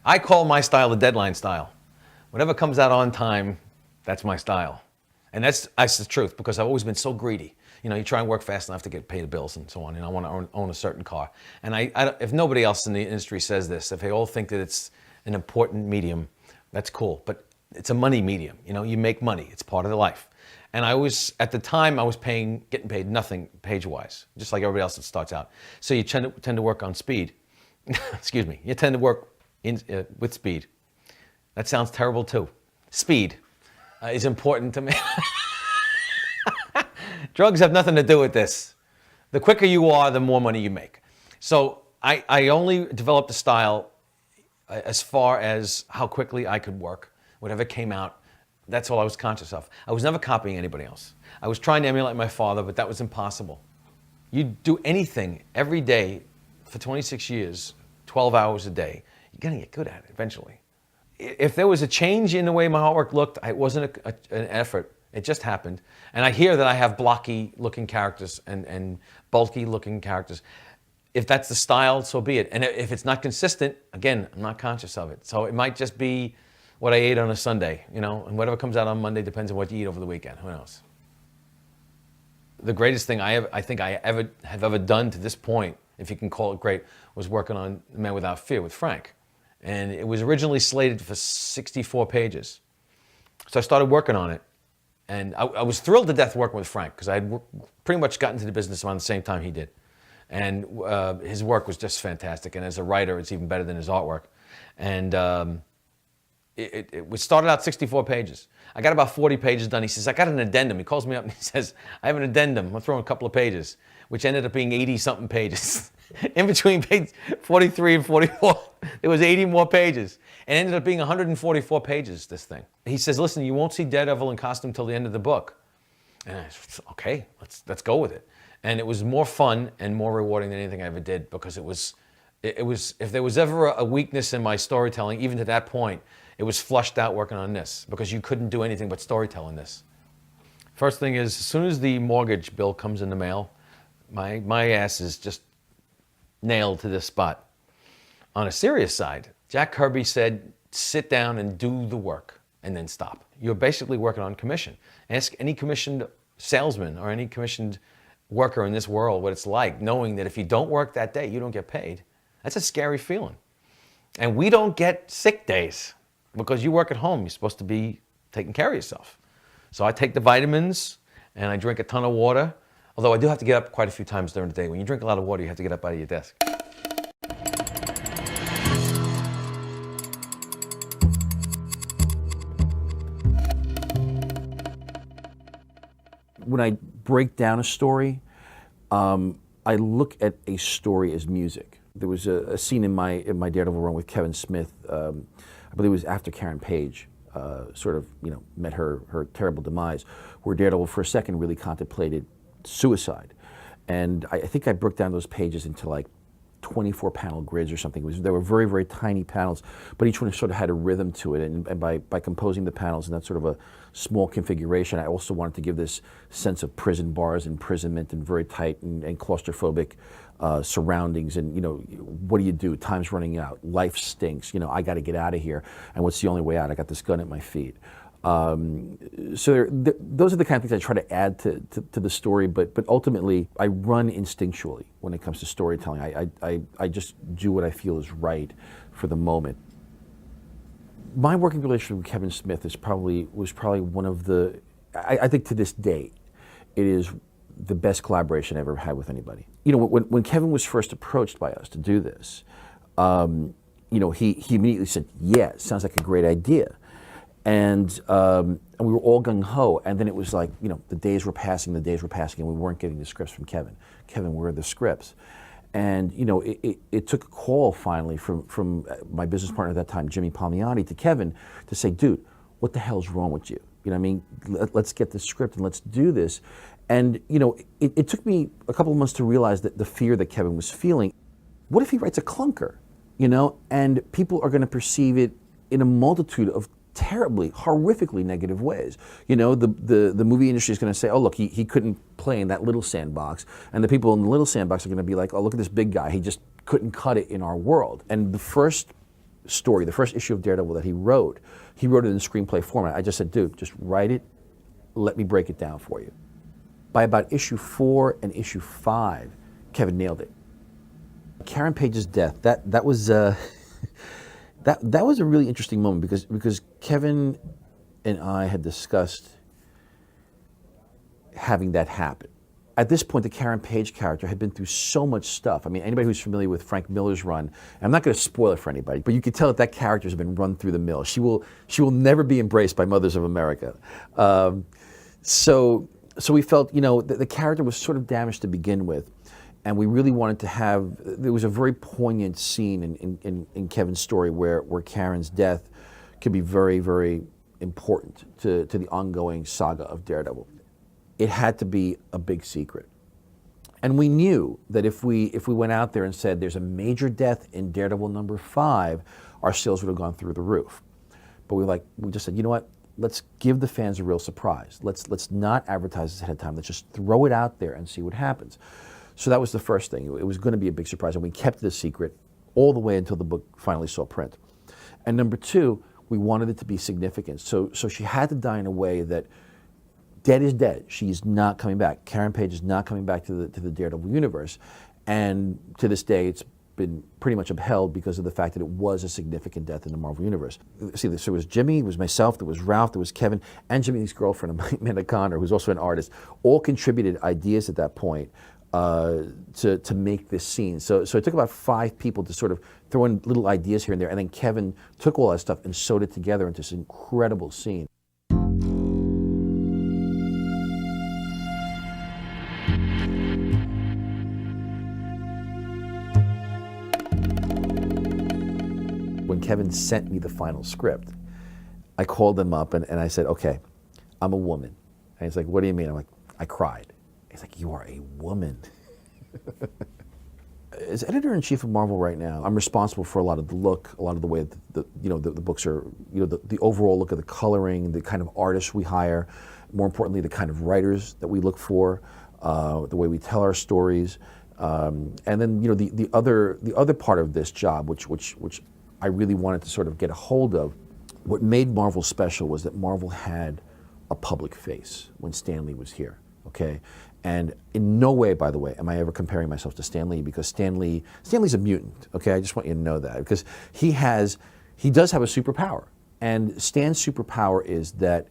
I call my style the deadline style. Whatever comes out on time, that's my style. And that's the truth, because I've always been so greedy. You try and work fast enough to pay the bills and so on, and I want to own a certain car. And if nobody else in the industry says this, if they all think that it's an important medium, that's cool. But it's a money medium. You make money. It's part of the life. And at the time, I was getting paid nothing page-wise, just like everybody else that starts out. So you tend to work on speed. Excuse me. You tend to work with speed. That sounds terrible too. Speed is important to me. Drugs have nothing to do with this. The quicker you are, the more money you make. So I only developed a style as far as how quickly I could work. Whatever came out, that's all I was conscious of. I was never copying anybody else. I was trying to emulate my father, but that was impossible. You do anything every day for 26 years, 12 hours a day, you're going to get good at it eventually. If there was a change in the way my artwork looked, it wasn't an effort. It just happened. And I hear that I have blocky-looking characters and bulky-looking characters. If that's the style, so be it. And if it's not consistent, again, I'm not conscious of it. So it might just be what I ate on a Sunday, and whatever comes out on Monday depends on what you eat over the weekend. Who knows? The greatest thing I think I have ever done to this point, if you can call it great, was working on Man Without Fear with Frank. And it was originally slated for 64 pages. So I started working on it. And I was thrilled to death working with Frank, because I had pretty much gotten to the business around the same time he did. And his work was just fantastic. And as a writer, it's even better than his artwork. And it was started out 64 pages. I got about 40 pages done. He says, I got an addendum. He calls me up and he says, I have an addendum. I'm throwing a couple of pages, which ended up being 80-something pages. In between page 43 and 44, there was 80 more pages. It ended up being 144 pages, this thing. He says, listen, you won't see Daredevil in costume till the end of the book. And I said, okay, let's go with it. And it was more fun and more rewarding than anything I ever did, because it was, if there was ever a weakness in my storytelling, even to that point, it was flushed out working on this, because you couldn't do anything but storytell in this. First thing is, as soon as the mortgage bill comes in the mail, my ass is just nailed to this spot. On a serious side, Jack Kirby said, sit down and do the work. and then stop. You're basically working on commission. Ask any commissioned salesman or any commissioned worker in this world what it's like, knowing that if you don't work that day, you don't get paid. That's a scary feeling. And we don't get sick days because you work at home. You're supposed to be taking care of yourself. So I take the vitamins and I drink a ton of water. Although I do have to get up quite a few times during the day. When you drink a lot of water, you have to get up out of your desk. When I break down a story, I look at a story as music. There was a scene in my Daredevil run with Kevin Smith. I believe it was after Karen Page sort of met her terrible demise, where Daredevil for a second really contemplated suicide. And I think I broke down those pages into like 24 panel grids or something. They were very, very tiny panels, but each one sort of had a rhythm to it. And by composing the panels in that sort of a small configuration, I also wanted to give this sense of prison bars, imprisonment, and very tight and claustrophobic surroundings. And what do you do? Time's running out. Life stinks. I got to get out of here. And what's the only way out? I got this gun at my feet. So those are the kind of things I try to add to the story, but ultimately I run instinctually when it comes to storytelling. I just do what I feel is right for the moment. My working relationship with Kevin Smith was probably one of the, I think to this day, it is the best collaboration I ever had with anybody. When Kevin was first approached by us to do this, he immediately said, yeah, it sounds like a great idea. And we were all gung-ho, and then it was like, the days were passing, and we weren't getting the scripts from Kevin. Kevin, where are the scripts? And, it took a call finally from my business partner at that time, Jimmy Palmiotti, to Kevin to say, dude, what the hell's wrong with you? Let's get the script and let's do this. And, it took me a couple of months to realize that the fear that Kevin was feeling. What if he writes a clunker, and people are going to perceive it in a multitude of terribly, horrifically negative ways. The movie industry is going to say, oh, look, he couldn't play in that little sandbox. And the people in the little sandbox are going to be like, oh, look at this big guy. He just couldn't cut it in our world. And the first story, the first issue of Daredevil that he wrote it in screenplay format. I just said, dude, just write it. Let me break it down for you. By about issue 4 and issue 5, Kevin nailed it. Karen Page's death, that was... That was a really interesting moment because Kevin and I had discussed having that happen. At this point, the Karen Page character had been through so much stuff. I mean, anybody who's familiar with Frank Miller's run, and I'm not going to spoil it for anybody, but you can tell that character has been run through the mill. She will never be embraced by mothers of America. So we felt, the character was sort of damaged to begin with. And we really wanted to have, there was a very poignant scene in Kevin's story where Karen's death could be very, very important to the ongoing saga of Daredevil. It had to be a big secret. And we knew that if we went out there and said there's a major death in Daredevil number 5, our sales would have gone through the roof. But we just said, you know what? Let's give the fans a real surprise. Let's not advertise this ahead of time. Let's just throw it out there and see what happens. So that was the first thing. It was going to be a big surprise, and we kept it a secret all the way until the book finally saw print. And number 2, we wanted it to be significant. So she had to die in a way that dead is dead. She's not coming back. Karen Page is not coming back to the Daredevil universe. And to this day, it's been pretty much upheld because of the fact that it was a significant death in the Marvel Universe. See, there was Jimmy, there was myself, there was Ralph, there was Kevin, and Jimmy's girlfriend, Amanda Connor, who's also an artist, all contributed ideas at that point to make this scene. So it took about 5 people to sort of throw in little ideas here and there, and then Kevin took all that stuff and sewed it together into this incredible scene. When Kevin sent me the final script, I called him up and I said, okay, I'm a woman. And he's like, what do you mean? I'm like, I cried. He's like, you are a woman. As editor-in-chief of Marvel right now, I'm responsible for a lot of the look, a lot of the way that the books are, the overall look of the coloring, the kind of artists we hire, more importantly, the kind of writers that we look for, the way we tell our stories, and then the other part of this job, which I really wanted to sort of get a hold of, what made Marvel special was that Marvel had a public face when Stan Lee was here, okay? And in no way, by the way, am I ever comparing myself to Stan Lee, because Stan Lee's a mutant, okay? I just want you to know that, because he does have a superpower. And Stan's superpower is that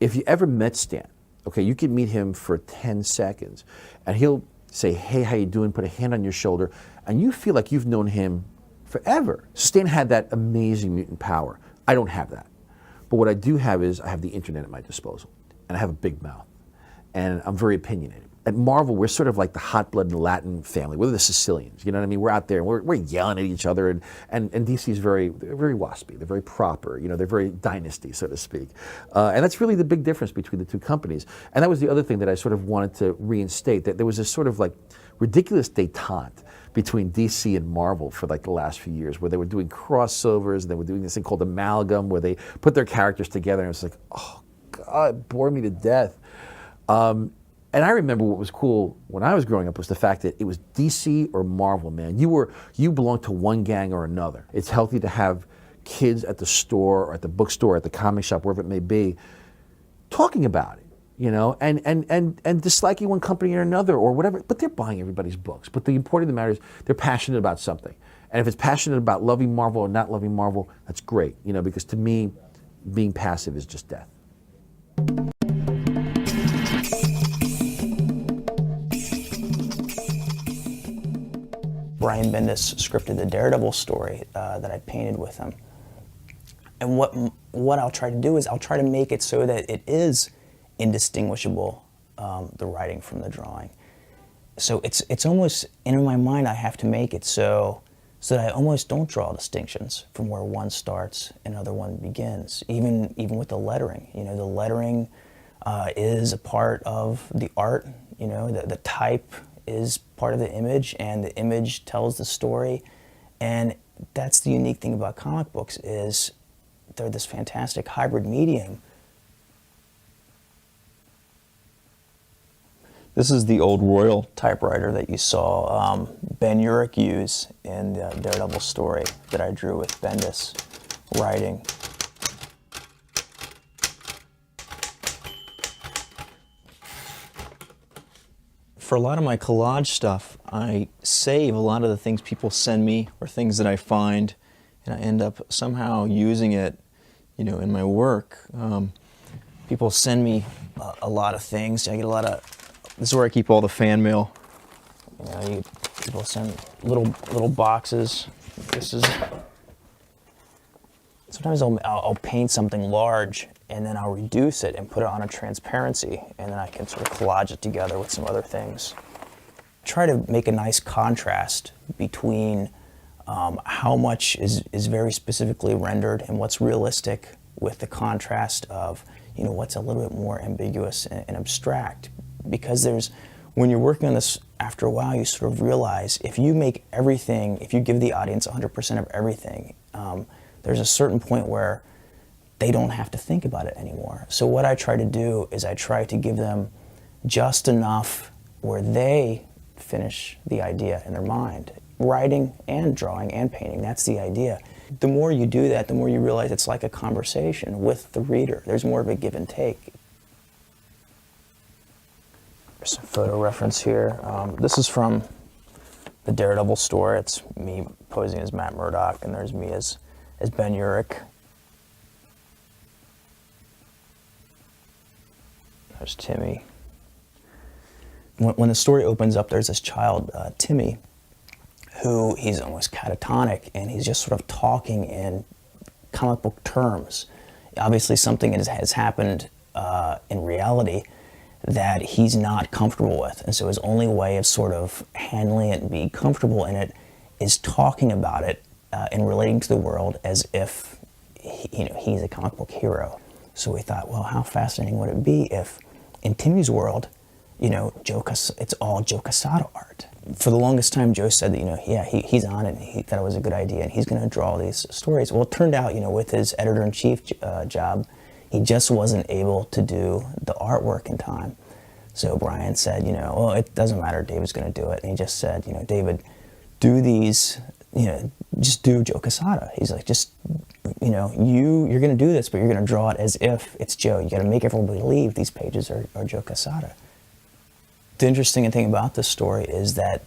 if you ever met Stan, okay, you could meet him for 10 seconds, and he'll say, hey, how you doing? Put a hand on your shoulder, and you feel like you've known him forever. Stan had that amazing mutant power. I don't have that. But what I do have is I have the internet at my disposal, and I have a big mouth, and I'm very opinionated. At Marvel, we're sort of like the hot blood and Latin family. We're the Sicilians, you know what I mean? We're out there, and we're yelling at each other, and DC is very waspy. They're very proper, you know, they're very dynasty, so to speak. And that's really the big difference between the two companies. And that was the other thing that I sort of wanted to reinstate, that there was this sort of like ridiculous detente between DC and Marvel for like the last few years, where they were doing crossovers, and they were doing this thing called amalgam, where they put their characters together, and it was like, oh God, it bored me to death. And I remember what was cool when I was growing up was the fact that it was DC or Marvel, man. You belonged to one gang or another. It's healthy to have kids at the store or at the bookstore, at the comic shop, wherever it may be, talking about it, you know, and disliking one company or another or whatever, but they're buying everybody's books. But the important thing that matters is they're passionate about something. And if it's passionate about loving Marvel or not loving Marvel, that's great, you know, because to me, being passive is just death. Brian Bendis scripted the Daredevil story that I painted with him. And what I'll try to do is I'll try to make it so that it is indistinguishable, the writing from the drawing. So it's almost, in my mind, I have to make it so that I almost don't draw distinctions from where one starts and another one begins, even with the lettering. You know, the lettering is a part of the art, you know, the type is part of the image, and the image tells the story. And that's the unique thing about comic books, is they're this fantastic hybrid medium. This is the old Royal typewriter that you saw Ben Urich use in the Daredevil story that I drew with Bendis writing. For a lot of my collage stuff, I save a lot of the things people send me or things that I find, and I end up somehow using it, you know, in my work. People send me a lot of things. I get a lot of, this is where I keep all the fan mail. You know, people send little boxes. This is, sometimes I'll paint something large, and then I'll reduce it and put it on a transparency, and then I can sort of collage it together with some other things. Try to make a nice contrast between how much is very specifically rendered and what's realistic, with the contrast of, you know, what's a little bit more ambiguous and abstract. Because when you're working on this, after a while, you sort of realize if you make everything, if you give the audience 100% of everything, there's a certain point where they don't have to think about it anymore. So what I try to do is I try to give them just enough where they finish the idea in their mind. Writing and drawing and painting, that's the idea. The more you do that, the more you realize it's like a conversation with the reader. There's more of a give and take. There's a photo reference here. This is from the Daredevil story. It's me posing as Matt Murdock, and there's me as Ben Urich. There's Timmy. When the story opens up, there's this child, Timmy, who he's almost catatonic, and he's just sort of talking in comic book terms. Obviously something has happened in reality that he's not comfortable with, and so his only way of sort of handling it and being comfortable in it is talking about it and relating to the world as if he's a comic book hero. So we thought, well, how fascinating would it be if in Timmy's world, you know, it's all Joe Quesada art. For the longest time, Joe said that, you know, yeah, he's on it, and he thought it was a good idea, and he's going to draw these stories. Well, it turned out, you know, with his editor-in-chief job, he just wasn't able to do the artwork in time. So Brian said, you know, well, it doesn't matter, David's going to do it. And he just said, you know, David, do these, you know, just do Joe Quesada. He's like, just you know, you're going to do this, but you're going to draw it as if it's Joe. You got to make everybody believe these pages are Joe Quesada. The interesting thing about this story is that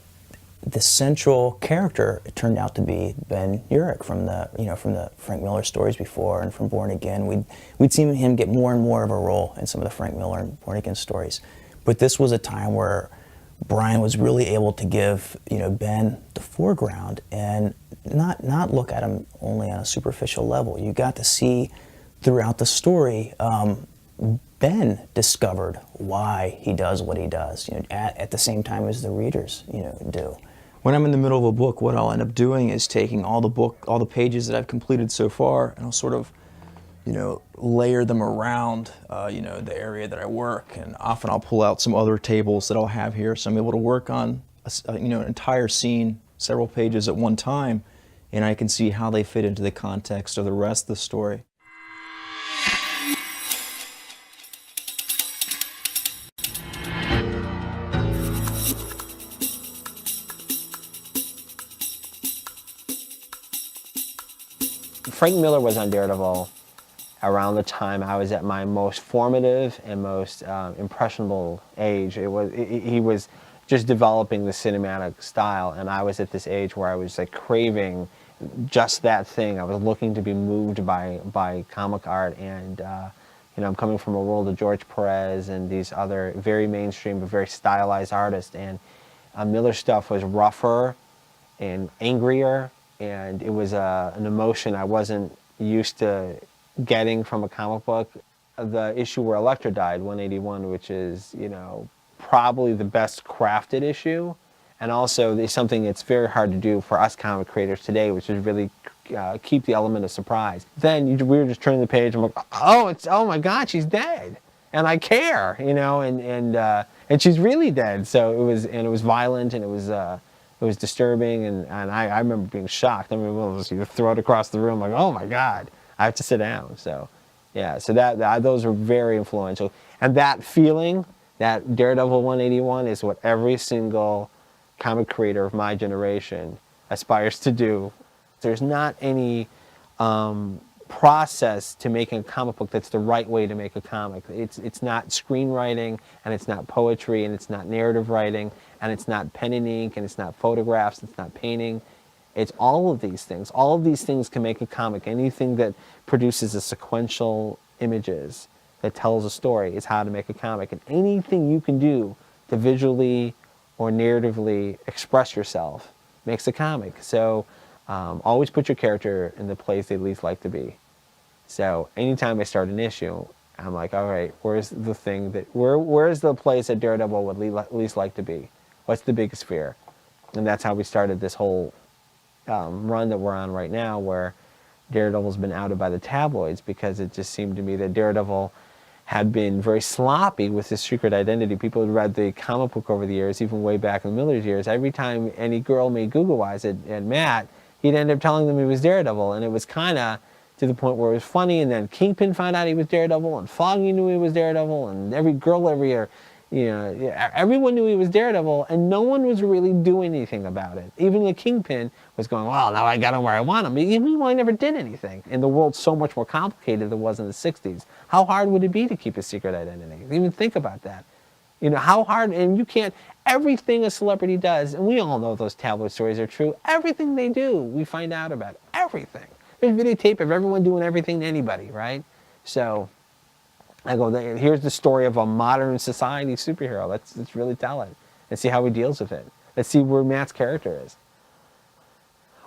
the central character, it turned out to be Ben Urich from the Frank Miller stories before, and from Born Again. We'd seen him get more and more of a role in some of the Frank Miller and Born Again stories. But this was a time where Brian was really able to give, you know, Ben the foreground and not look at him only on a superficial level. You got to see throughout the story, Ben discovered why he does what he does, you know, at the same time as the readers, you know, do. When I'm in the middle of a book, what I'll end up doing is taking all the pages that I've completed so far, and I'll sort of, you know, layer them around, you know, the area that I work, and often I'll pull out some other tables that I'll have here, so I'm able to work on, you know, an entire scene, several pages at one time, and I can see how they fit into the context of the rest of the story. Frank Miller was on Daredevil around the time I was at my most formative and most impressionable age. He was just developing the cinematic style, and I was at this age where I was like craving just that thing. I was looking to be moved by comic art, and you know, I'm coming from a world of George Perez and these other very mainstream but very stylized artists, and Miller's stuff was rougher and angrier, and it was an emotion I wasn't used to getting from a comic book. The issue where Elektra died, 181, which is, you know, probably the best crafted issue, and also there's something that's very hard to do for us comic creators today, which is really keep the element of surprise. Then we were just turning the page, and I'm like, oh my God, she's dead, and I care, you know, and she's really dead. So it was violent, and it was disturbing, and I remember being shocked. I remember you throw it across the room, like, oh my God, I have to sit down. So, yeah, so those are very influential. And that feeling, that Daredevil 181, is what every single comic creator of my generation aspires to do. There's not any process to making a comic book that's the right way to make a comic. It's not screenwriting, and it's not poetry, and it's not narrative writing, and it's not pen and ink, and it's not photographs, it's not painting. It's all of these things. All of these things can make a comic. Anything that produces a sequential images that tells a story is how to make a comic. And anything you can do to visually or narratively express yourself makes a comic. So always put your character in the place they least like to be. So anytime I start an issue, I'm like, all right, where's the thing that, where's the place that Daredevil would least like to be? What's the biggest fear? And that's how we started this whole run that we're on right now, where Daredevil's been outed by the tabloids, because it just seemed to me that Daredevil had been very sloppy with his secret identity. People had read the comic book over the years, even way back in Miller's years. Every time any girl made Google Eyes at Matt, he'd end up telling them he was Daredevil, and it was kind of to the point where it was funny, and then Kingpin found out he was Daredevil, and Foggy knew he was Daredevil, and every girl every year, you know, everyone knew he was Daredevil, and no one was really doing anything about it. Even the Kingpin was going, well, now I got him where I want him. Meanwhile, I never did anything. And the world's so much more complicated than it was in the 60s. How hard would it be to keep a secret identity? Even think about that. You know, how hard, and you can't, everything a celebrity does, and we all know those tabloid stories are true, everything they do, we find out about everything. There's videotape of everyone doing everything to anybody, right? So I go, here's the story of a modern society superhero. Let's really tell it and see how he deals with it. Let's see where Matt's character is.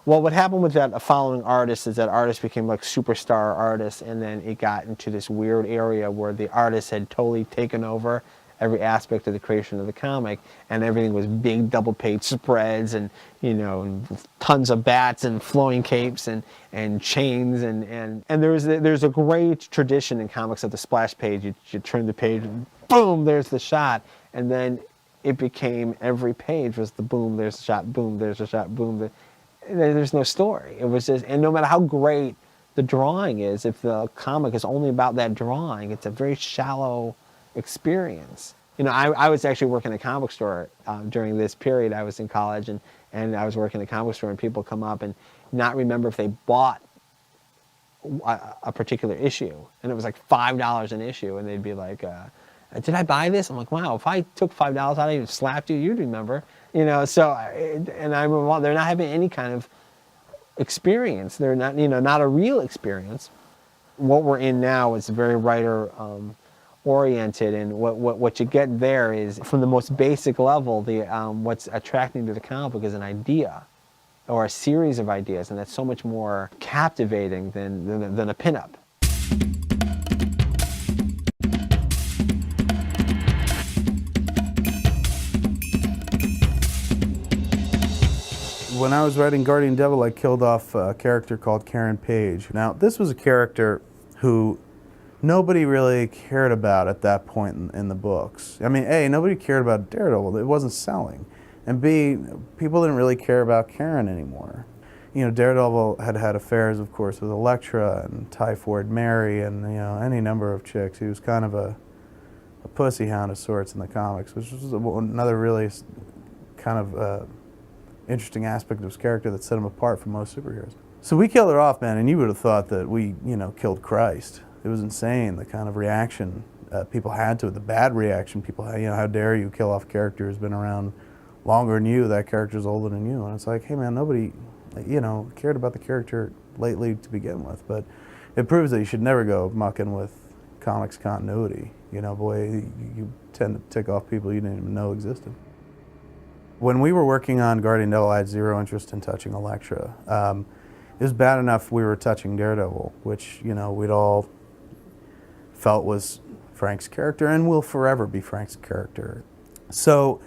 Well, what happened with that following artist is that artist became like superstar artists, and then it got into this weird area where the artist had totally taken over every aspect of the creation of the comic, and everything was big double-page spreads, and, you know, and tons of bats and flowing capes and chains, and there's a great tradition in comics of the splash page. You turn the page and boom, there's the shot, and then it became every page was the boom, there's a shot, boom, there's a shot, boom. There's no story. It was just, and no matter how great the drawing is, if the comic is only about that drawing, it's a very shallow experience. You know, I was actually working in a comic store during this period. I was in college, and I was working in a comic store, and people come up and not remember if they bought a particular issue, and it was like $5 an issue, and they'd be like, did I buy this? I'm like, wow, if I took $5 out of you and slapped you, you'd remember. You know, so, and they're not having any kind of experience. They're not, not a real experience. What we're in now is very writer oriented, and what you get there is, from the most basic level, what's attracting to the comic book is an idea or a series of ideas, and that's so much more captivating than a pinup. When I was writing Guardian Devil, I killed off a character called Karen Page. Now, this was a character who nobody really cared about at that point in the books. I mean, A, nobody cared about Daredevil. It wasn't selling. And B, people didn't really care about Karen anymore. You know, Daredevil had had affairs, of course, with Elektra and Typhoid Mary and, any number of chicks. He was kind of a pussy hound of sorts in the comics, which was another really kind of interesting aspect of his character that set him apart from most superheroes. So we killed her off, man, and you would have thought that we, killed Christ. It was insane, the kind of reaction people had to it, the bad reaction people had. How dare you kill off a character who's been around longer than you, that character's older than you. And it's like, hey man, nobody, cared about the character lately to begin with. But it proves that you should never go mucking with comics continuity. Boy, you tend to tick off people you didn't even know existed. When we were working on Guardian Devil, I had zero interest in touching Elektra. It was bad enough we were touching Daredevil, which, we'd all felt was Frank's character and will forever be Frank's character. So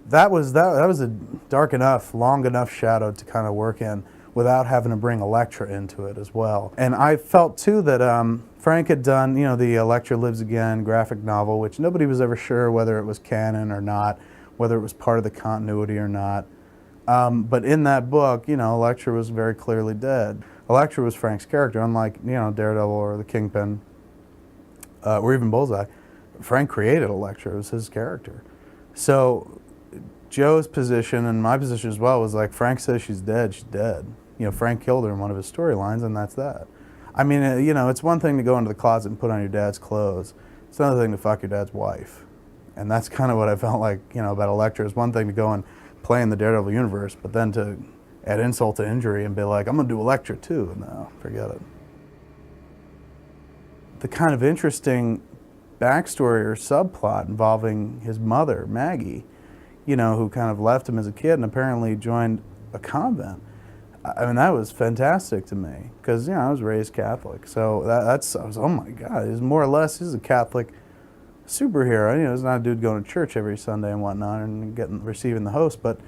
that was a dark enough, long enough shadow to kind of work in without having to bring Elektra into it as well. And I felt too that Frank had done, the Elektra Lives Again graphic novel, which nobody was ever sure whether it was canon or not, whether it was part of the continuity or not. But in that book, Elektra was very clearly dead. Elektra was Frank's character, unlike, Daredevil or the Kingpin, or even Bullseye. Frank created Elektra, it was his character. So Joe's position and my position as well was like, Frank says she's dead, she's dead. Frank killed her in one of his storylines, and that's that. I mean, it's one thing to go into the closet and put on your dad's clothes. It's another thing to fuck your dad's wife. And that's kind of what I felt like, about Elektra. It's one thing to go and play in the Daredevil universe, but then to add insult to injury and be like, I'm going to do Elektra too. No, forget it. The kind of interesting backstory or subplot involving his mother, Maggie, who kind of left him as a kid and apparently joined a convent. I mean, that was fantastic to me because, I was raised Catholic. So I was, oh my God, he's more or less, he's a Catholic superhero. He's not a dude going to church every Sunday and whatnot and receiving the host, but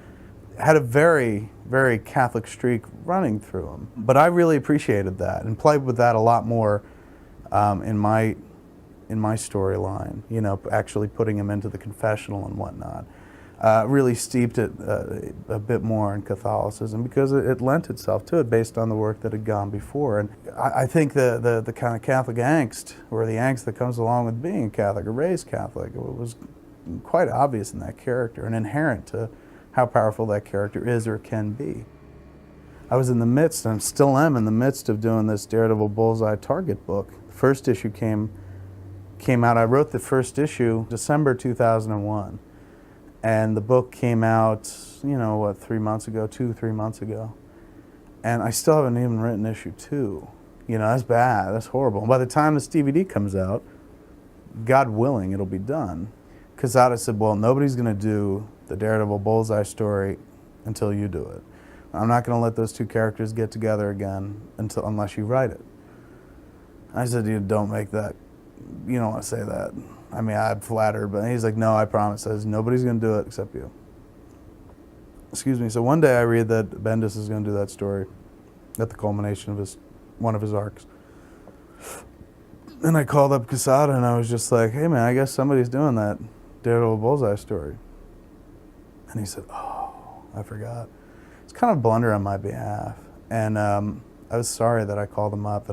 had a very, very Catholic streak running through him. But I really appreciated that and played with that a lot more in my storyline, actually putting him into the confessional and whatnot. Really steeped it a bit more in Catholicism because it lent itself to it based on the work that had gone before. And I think the kind of Catholic angst, or the angst that comes along with being Catholic or raised Catholic, was quite obvious in that character and inherent to how powerful that character is or can be. I was in the midst, and still am in the midst of doing this Daredevil Bullseye Target book. The first issue came out, I wrote the first issue December 2001. And the book came out, 3 months ago, 3 months ago. And I still haven't even written issue 2. That's bad, that's horrible. And by the time this DVD comes out, God willing, it'll be done. Quesada said, well, nobody's gonna do the Daredevil Bullseye story until you do it. I'm not gonna let those two characters get together again unless you write it. I said, you don't make that, you don't wanna say that. I mean, I'm flattered, but he's like, no, I promise. Says nobody's going to do it except you. Excuse me. So one day I read that Bendis is going to do that story at the culmination of one of his arcs. And I called up Quesada and I was just like, hey man, I guess somebody's doing that Daredevil Bullseye story. And he said, oh, I forgot. It's kind of a blunder on my behalf. And I was sorry that I called him up,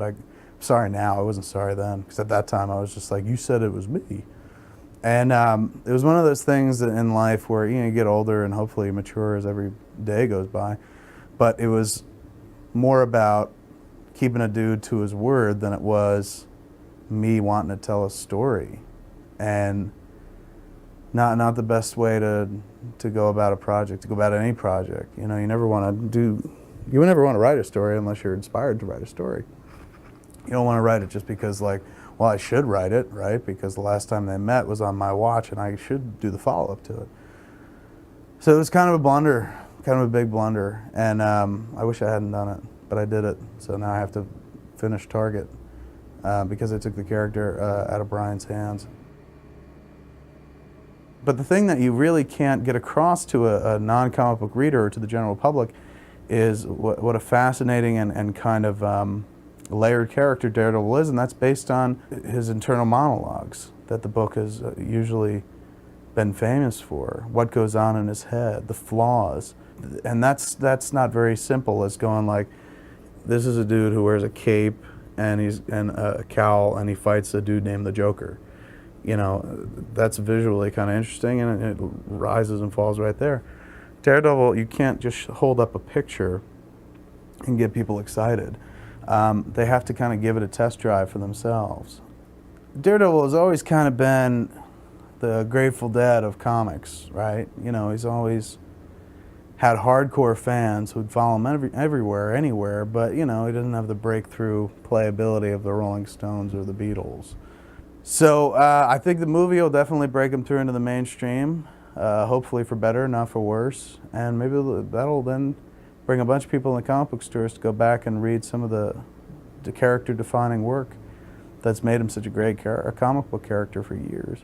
sorry now, I wasn't sorry then, because at that time I was just like, you said it was me. And it was one of those things in life where you get older and hopefully you mature as every day goes by. But it was more about keeping a dude to his word than it was me wanting to tell a story. And not the best way to go about a project, to go about any project. You know, you never want to write a story unless you're inspired to write a story. You don't want to write it just because, like, well, I should write it, right? Because the last time they met was on my watch and I should do the follow-up to it. So it was kind of a blunder, kind of a big blunder. And I wish I hadn't done it, but I did it. So now I have to finish Target because I took the character out of Brian's hands. But the thing that you really can't get across to a non-comic book reader or to the general public is what a fascinating and kind of layered character Daredevil is, and that's based on his internal monologues that the book has usually been famous for. What goes on in his head, the flaws. And that's not very simple as going like, this is a dude who wears a cape and a cowl and he fights a dude named the Joker. You know, that's visually kind of interesting, and it rises and falls right there. Daredevil, you can't just hold up a picture and get people excited. They have to kind of give it a test drive for themselves. Daredevil has always kind of been the Grateful Dead of comics, right? You know, he's always had hardcore fans who'd follow him everywhere, anywhere, but, you know, he doesn't have the breakthrough playability of the Rolling Stones or the Beatles. So I think the movie will definitely break him through into the mainstream, hopefully for better, not for worse. And maybe that'll then bring a bunch of people in the comic book stores to go back and read some of the character-defining work that's made him such a great comic book character for years.